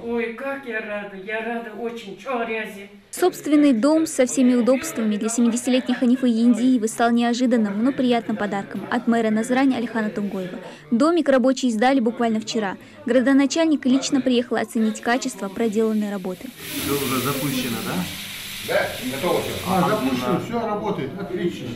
Ой, как я рада очень, что грязи. Собственный дом со всеми удобствами для 70-летней Ханифы Яндиевой стал неожиданным, но приятным подарком от мэра Назрани Алихана Тумгоева. Домик рабочие сдали буквально вчера. Градоначальник лично приехал оценить качество проделанной работы. Все уже запущено, да? Да, готово все. Запущено, все работает, отлично.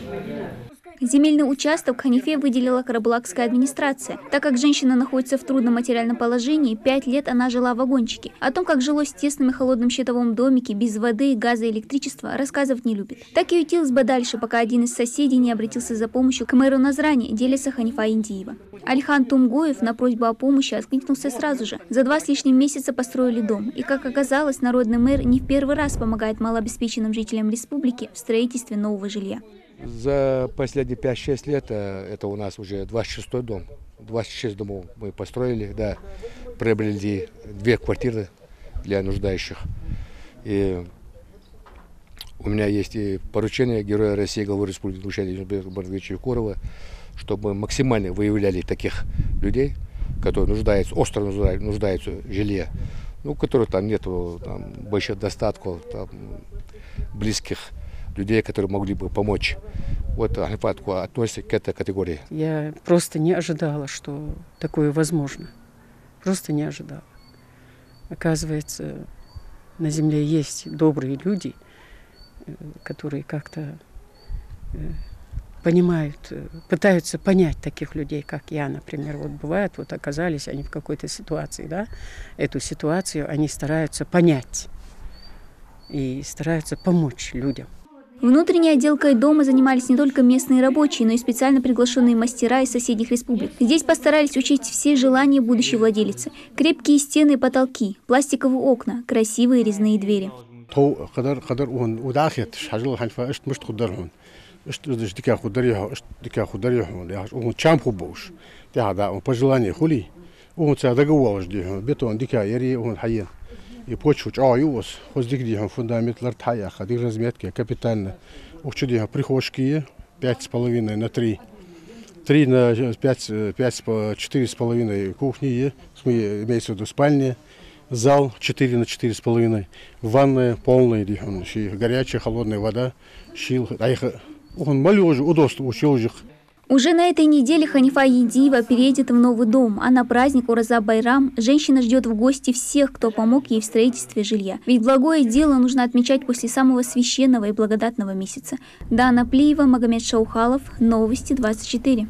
Земельный участок Ханифе выделила карабулакская администрация. Так как женщина находится в трудном материальном положении, 5 лет она жила в вагончике. О том, как жилось в тесном и холодном щитовом домике, без воды, газа и электричества, рассказывать не любит. Так и ютилась бы дальше, пока один из соседей не обратился за помощью к мэру Назрани, делится Ханифа Яндиева. Алихан Тумгоев на просьбу о помощи откликнулся сразу же. За 2 с лишним месяца построили дом. И, как оказалось, народный мэр не в первый раз помогает малообеспеченным жителям республики в строительстве нового жилья. За последние 5-6 лет это у нас уже 26-й дом. 26 домов мы построили, да, приобрели 2 квартиры для нуждающих. И у меня есть и поручение Героя России, главы Республики Бардовича Егорова, чтобы мы максимально выявляли таких людей, которые нуждаются, остро нуждаются в жилье, ну, у которых там нет больших достатков, там, близких людей, которые могли бы помочь. Вот Ханифа относится к этой категории. Я просто не ожидала, что такое возможно. Просто не ожидала. Оказывается, на земле есть добрые люди, которые как-то понимают, пытаются понять таких людей, как я, например. Вот бывает, вот оказались они в какой-то ситуации, да, эту ситуацию они стараются понять и стараются помочь людям. Внутренней отделкой дома занимались не только местные рабочие, но и специально приглашенные мастера из соседних республик. Здесь постарались учесть все желания будущей владелицы. Крепкие стены и потолки, пластиковые окна, красивые резные двери. И почву чаюс, хоздигдиха фундамент лартая, ходик разметки капитально. Учудиха прихожки 5,5 на 3. 3 на 5, 4,5 кухни, имеется в виду спальня, зал 4 на 4,5, ванная полная, горячая, холодная вода, щил, он молил уже, удобство учил их. Уже на этой неделе Ханифа Яндиева переедет в новый дом, а на праздник Ураза Байрам женщина ждет в гости всех, кто помог ей в строительстве жилья. Ведь благое дело нужно отмечать после самого священного и благодатного месяца. Дана Плиева, Магомед Шаухалов, Новости 24.